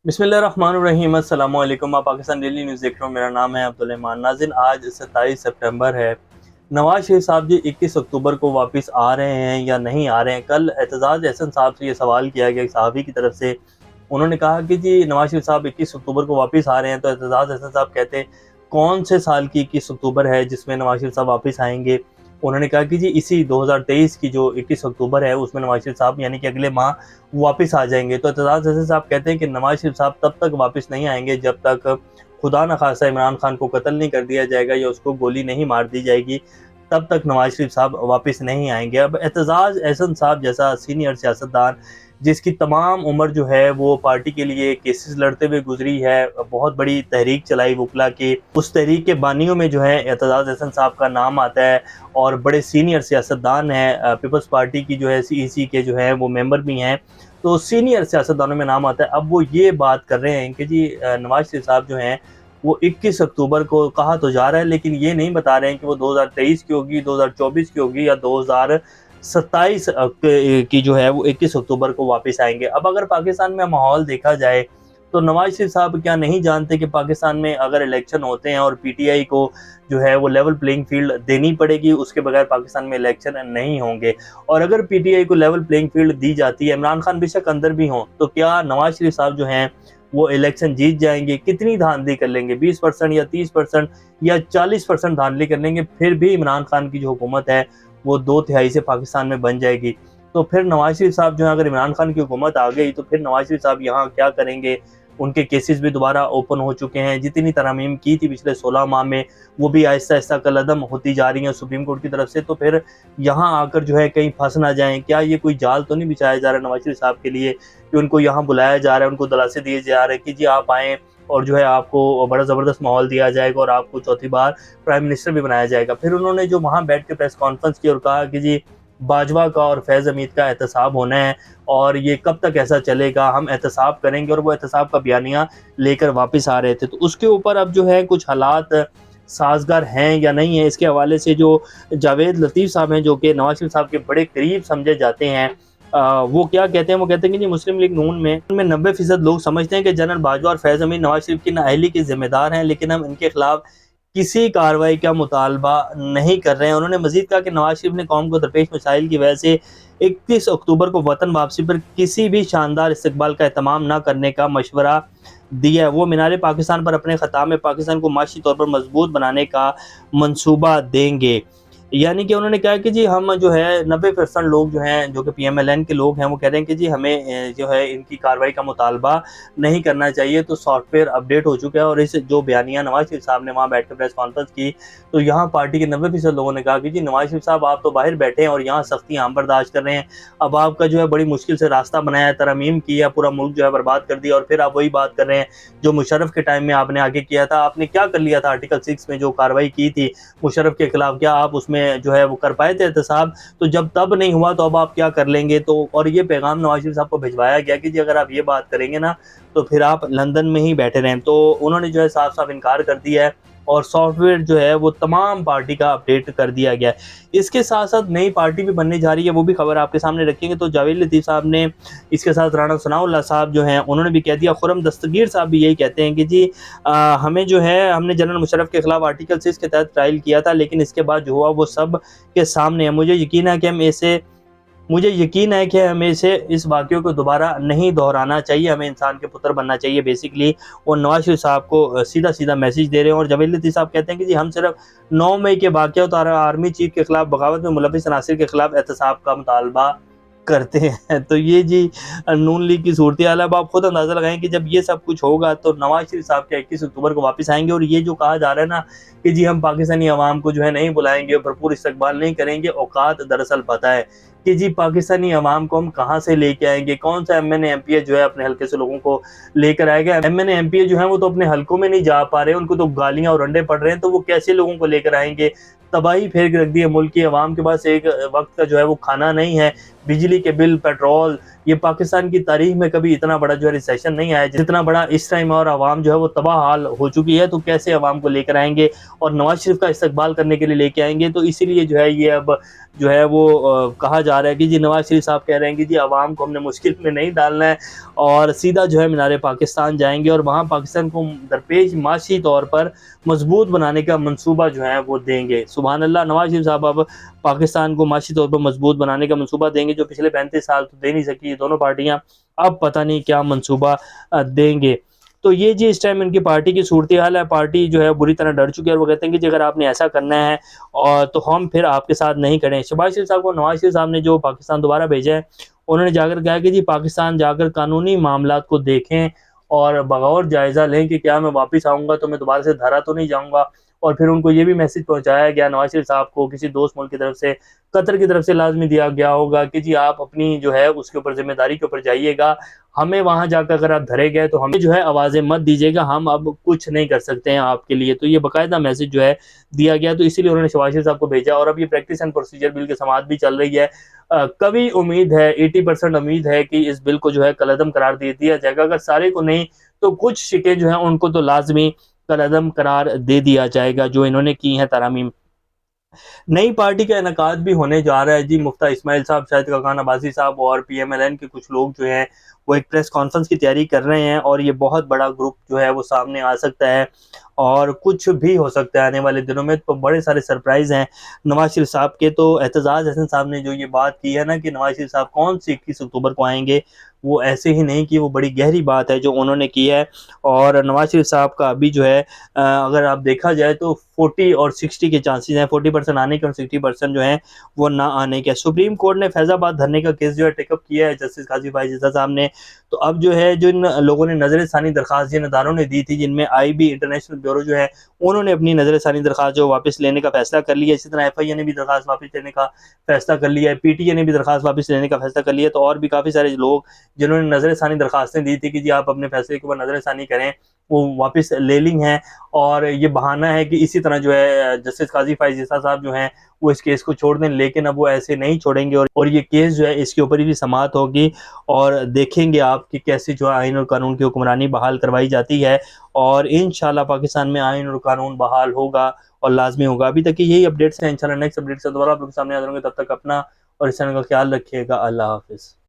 बिस्मिल्लाहिर्रहमानिर्रहीम अस्सलाम वालेकुम। आप पाकिस्तान डेली न्यूज़ देख रहे हो। मेरा नाम है अब्दुल रहमान। नाज़रीन, आज 27 सितंबर है। नवाज शरीफ साहब जी 21 अक्टूबर को वापस आ रहे हैं या नहीं आ रहे हैं। कल एतजाज़ एहसन साहब से ये सवाल किया गया सहाफ़ी की तरफ से। उन्होंने कहा कि जी नवाज शरीफ साहब 21 अक्टूबर को वापस आ रहे हैं, तो एतजाज़ एहसन साहब कहते हैं कौन से साल की 21 अक्टूबर है जिसमें नवाज शरीफ साहब वापस आएंगे। उन्होंने कहा कि जी इसी 2023 की जो 21 अक्टूबर है उसमें नवाज शरीफ साहब यानी कि अगले माह वापस आ जाएंगे। तो एतजाज़ एहसन साहब कहते हैं कि नवाज शरीफ साहब तब तक वापस नहीं आएंगे जब तक खुदा न खासा इमरान खान को कत्ल नहीं कर दिया जाएगा या उसको गोली नहीं मार दी जाएगी, तब तक नवाज शरीफ साहब वापस नहीं आएंगे। अब एतजाज़ एहसन साहब जैसा सीनियर सियासतदान जिसकी तमाम उम्र जो है वो पार्टी के लिए केसेस लड़ते हुए गुजरी है, बहुत बड़ी तहरीक चलाई वकला की, उस तहरीक के बानियों में जो है एतजाज़ एहसन साहब का नाम आता है और बड़े सीनियर सियासतदान हैं। पीपल्स पार्टी की जो है सीईसी के जो है वो मेंबर भी हैं, तो सीनियर सियासतदानों में नाम आता है। अब वो ये बात कर रहे हैं कि जी नवाज शरीफ साहब जो हैं वो 21 अक्टूबर को कहा तो जा रहा है, लेकिन ये नहीं बता रहे हैं कि वो 2023 की होगी, 2024 की होगी या 2027 की जो है वो 21 अक्टूबर को वापस आएंगे। अब अगर पाकिस्तान में माहौल देखा जाए तो नवाज शरीफ साहब क्या नहीं जानते कि पाकिस्तान में अगर इलेक्शन होते हैं और पीटीआई को जो है वो लेवल प्लेइंग फील्ड देनी पड़ेगी, उसके बगैर पाकिस्तान में इलेक्शन नहीं होंगे। और अगर पीटीआई को लेवल प्लेइंग फील्ड दी जाती है, इमरान खान बेशक अंदर भी हों, तो क्या नवाज शरीफ साहब जो हैं वो इलेक्शन जीत जाएंगे? कितनी धांधली कर लेंगे, 20% या 30% या 40% धांधली कर लेंगे, फिर भी इमरान खान की जो हुकूमत है वो 2/3 से पाकिस्तान में बन जाएगी। तो फिर नवाज शरीफ साहब जो है, अगर इमरान खान की हुकूमत आ गई तो फिर नवाज शरीफ साहब यहाँ क्या करेंगे? उनके केसेस भी दोबारा ओपन हो चुके हैं। जितनी तरमीम की थी पिछले 16 माह में, वो भी आहिस्ता आहिस्ता कलअदम होती जा रही हैं सुप्रीम कोर्ट की तरफ से। तो फिर यहाँ आकर जो है कहीं फंस ना जाएं। क्या ये कोई जाल तो नहीं बिछाया जा रहा नवाज शरीफ साहब के लिए कि उनको यहाँ बुलाया जा रहा है, उनको दिलासे दिए जा रहे हैं कि जी आप आएँ और जो है आपको बड़ा ज़बरदस्त माहौल दिया जाएगा और आपको चौथी बार प्राइम मिनिस्टर भी बनाया जाएगा। फिर उन्होंने जो वहाँ बैठ के प्रेस कॉन्फ्रेंस की और कहा कि जी बाजवा का और फैज़ हमीद का एहतसाब होना है और ये कब तक ऐसा चलेगा, हम एहतसाब करेंगे, और वो एहतसाब का बयानिया लेकर वापस आ रहे थे। तो उसके ऊपर अब जो है कुछ हालात साजगार हैं या नहीं है, इसके हवाले से जो जावेद लतीफ़ साहब हैं जो कि नवाज शरीफ साहब के बड़े करीब समझे जाते हैं, वो क्या कहते हैं? वो कहते हैं कि जी मुस्लिम लीग नून में 90% लोग समझते हैं कि जनरल बाजवा और फैज़ हमीद नवाज शरीफ की नाअहली के जिम्मेदार हैं, लेकिन हम इनके खिलाफ किसी कार्रवाई का मुतालबा नहीं कर रहे हैं। उन्होंने मज़ीद कहा कि नवाज शरीफ ने कौम को दरपेश मसाइल की वजह से 31 अक्टूबर को वतन वापसी पर किसी भी शानदार इस्तकबाल का एहतमाम न करने का मशवरा दिया है। वो मीनार पाकिस्तान पर अपने ख़ताम में पाकिस्तान को माशी तौर पर मजबूत बनाने का मंसूबा देंगे। यानी कि उन्होंने कहा कि जी हम जो है 90% लोग जो हैं, जो कि पीएमएलएन के लोग हैं, वो कह रहे हैं कि जी हमें जो है इनकी कार्रवाई का मुतालबा नहीं करना चाहिए। तो सॉफ्टवेयर अपडेट हो चुका है और इस जो बयानिया नवाज शरीफ साहब ने वहाँ बैठ कर प्रेस कॉन्फ्रेंस की, तो यहाँ पार्टी के 90% लोगों ने कहा कि जी नवाज शरीफ साहब आप तो बाहर बैठे हैं और यहाँ सख्तियाँ हम बर्दाश्त कर रहे हैं। अब आपका जो है बड़ी मुश्किल से रास्ता बनाया है, तरमीम की है, पूरा मुल्क जो है बर्बाद कर दिया, और फिर आप वही बात कर रहे हैं जो मुशर्रफ के टाइम में आपने आगे किया था। आपने क्या कर लिया था? आर्टिकल 6 में जो कार्रवाई की थी मुशर्रफ के खिलाफ, क्या आप उसमें जो है वो कर पाए थे एहतसाब? तो जब तब नहीं हुआ तो अब आप क्या कर लेंगे? तो और ये पैगाम नवाज शरीफ साहब को भिजवाया गया कि जी अगर आप ये बात करेंगे ना तो फिर आप लंदन में ही बैठे रहें। तो उन्होंने जो है साफ साफ इनकार कर दिया है और सॉफ्टवेयर जो है वो तमाम पार्टी का अपडेट कर दिया गया है। इसके साथ साथ नई पार्टी भी बनने जा रही है, वो भी खबर आपके सामने रखेंगे। तो जावेद लतीफ़ साहब ने, इसके साथ राना सनाउल्लाह साहब जो हैं उन्होंने भी कह दिया, खुर्रम दस्तगीर साहब भी यही कहते हैं कि जी हमें जो है हमने जनरल मुशर्रफ के खिलाफ आर्टिकल 6 के तहत ट्रायल किया था, लेकिन इसके बाद जो हुआ वो सब के सामने है। मुझे यकीन है कि हमें इसे इस वाक़ये को दोबारा नहीं दोहराना चाहिए, हमें इंसान के पुत्र बनना चाहिए। बेसिकली वो नवाज शरीफ साहब को सीधा सीधा मैसेज दे रहे हैं। और जावेद लतीफ़ साहब कहते हैं कि जी हम सिर्फ 9 मई के वाक़यात और आर्मी चीफ के खिलाफ बगावत में मुलविस अनासिर के खिलाफ एहतसाब का मुतालबा करते हैं। तो ये जी नून लीग की सूरत हाल है। अब आप खुद अंदाज़ा लगाएं कि जब ये सब कुछ होगा तो नवाज शरीफ साहब के 21 अक्टूबर को वापस आएंगे। और ये जो कहा जा रहा है ना कि जी हम पाकिस्तानी अवाम को जो है नहीं बुलाएंगे, भरपूर इस्तकबाल नहीं करेंगे, औकात दरअसल पता है कि जी पाकिस्तानी अवाम को हम कहाँ से लेके आएंगे? कौन सा एमएनए एमपीए जो है अपने हल्के से लोगों को लेकर आएगा? एमएनए एमपीए जो है वो तो अपने हल्कों में नहीं जा पा रहे, उनको तो गालियां और अंडे पड़ रहे हैं, तो वो कैसे लोगों को लेकर आएंगे? तबाही फेर के रख दी है मुल्क की अवाम के पास एक वक्त का जो है वो खाना नहीं है, बिजली के बिल, पेट्रोल, ये पाकिस्तान की तारीख में कभी इतना बड़ा जो है रिसेशन नहीं आया जितना बड़ा इस टाइम, और आवाम जो है वो तबाह हाल हो चुकी है। तो कैसे आवाम को लेकर आएंगे और नवाज शरीफ का इस्तकबाल करने के लिए लेके आएंगे? तो इसीलिए जो है ये अब जो है वो कहा जा आ रहा है कि जी नवाज शरीफ साहब कह रहे हैं कि जी आवाम को हमने मुश्किल में नहीं डालना है और सीधा जो है मीनार पाकिस्तान जाएंगे और वहाँ पाकिस्तान को दरपेश माशी तौर पर मजबूत बनाने का मंसूबा जो है वो देंगे। सुभान अल्लाह, नवाज शरीफ साहब अब पाकिस्तान को माशी तौर पर मजबूत बनाने का मंसूबा देंगे, जो पिछले 35 साल तो दे नहीं सकी ये दोनों पार्टियां, अब पता नहीं क्या मंसूबा देंगे। तो ये जी इस टाइम इनकी पार्टी की सूरत हाल है। पार्टी जो है बुरी तरह डर चुकी है और वो कहते हैं कि जी अगर आपने ऐसा करना है और तो हम फिर आपके साथ नहीं खड़े। शहबाज शरीफ साहब को नवाज शरीफ साहब ने जो पाकिस्तान दोबारा भेजा है, उन्होंने जाकर कहा कि जी पाकिस्तान जाकर कानूनी मामलात को देखें और बगौर जायज़ा लें कि क्या मैं वापस आऊँगा तो मैं दोबारा से धरा तो नहीं जाऊँगा। और फिर उनको ये भी मैसेज पहुँचाया गया नवाज शरीफ साहब को किसी दोस्त मुल्क की तरफ से, कतर की तरफ से लाजमी दिया गया होगा कि जी आप अपनी जो है उसके ऊपर जिम्मेदारी के ऊपर जाइएगा, हमें वहाँ जाकर अगर आप धरे गए तो हमें जो है आवाज़ें मत दीजिएगा, हम अब कुछ नहीं कर सकते हैं आपके लिए। तो ये बाकायदा मैसेज जो है दिया गया, तो इसीलिए उन्होंने शहबाज शरीफ साहब को भेजा और अब ये प्रैक्टिस एंड प्रोसीजर बिल की समाअत भी चल रही है। कभी उम्मीद है 80% उम्मीद है कि इस बिल को जो है कलअदम करार दे दिया जाएगा, अगर सारे को नहीं तो कुछ शिकें जो हैं उनको तो लाजमी कलअदम करार दे दिया जाएगा जो इन्होंने की हैं तरामीम। नई पार्टी का इनकाद भी होने जा रहा है जी। मुफ्ता इस्माइल साहब, शाहिद खान अब्बासी साहब और पीएमएलएन के कुछ लोग जो हैं वो एक प्रेस कॉन्फ्रेंस की तैयारी कर रहे हैं और ये बहुत बड़ा ग्रुप जो है वो सामने आ सकता है और कुछ भी हो सकता है आने वाले दिनों में। तो बड़े सारे सरप्राइज हैं नवाज शरीफ साहब के। तो एतजाज़ हसन साहब ने जो ये बात की है ना कि नवाज शरीफ साहब कौन सी 21 अक्टूबर को आएंगे, वो ऐसे ही नहीं कि वो बड़ी गहरी बात है जो उन्होंने की है। और नवाज शरीफ साहब का अभी जो है अगर आप देखा जाए तो 40 और 60 के चांसेस हैं, 40% आने के और 60% जो है वो ना आने के। सुप्रीम कोर्ट ने फैजाबाद धरने का केस जो है टेकअप किया है जस्टिस काजी भाई जिसा साहब ने। तो अब जो है जिन लोगों ने नजर सानी दरखास्त जिन अदारों ने दी थी, जिनमें IB इंटरनेशनल ब्यूरो जो है उन्होंने अपनी नजर सानी दरखास्त जो वापस लेने का फैसला कर लिया। इसी तरह FIA ने भी दरखास्त वापस लेने का फैसला कर लिया है, PTA ने भी दरखास्त वापस लेने का फैसला कर लिया। तो और भी काफ़ी सारे लोग जिन्होंने नजर सानी दरखास्तें दी थी कि जी आप अपने फैसले के ऊपर नजर सानी करें, वो वापस ले ली हैं। और ये बहाना है कि इसी तरह जो है जस्टिस काजी फायजीसा साहब जो हैं वो इस केस को छोड़ दें, लेकिन अब वो ऐसे नहीं छोड़ेंगे और ये केस जो है इसके ऊपर भी समाअत होगी और देखेंगे आप कि कैसे जो है आइन और कानून की हुक्मरानी बहाल करवाई जाती है। और इंशाल्लाह पाकिस्तान में आइन और कानून बहाल होगा और लाजमी होगा। अभी तक यही अपडेट्स हैं, इंशाल्लाह नेक्स्ट अपडेट से दोबारा आप लोग के सामने आ जाऊंगे। तब तक अपना और इस चैनल का ख्याल रखिएगा। अल्लाह हाफिज़।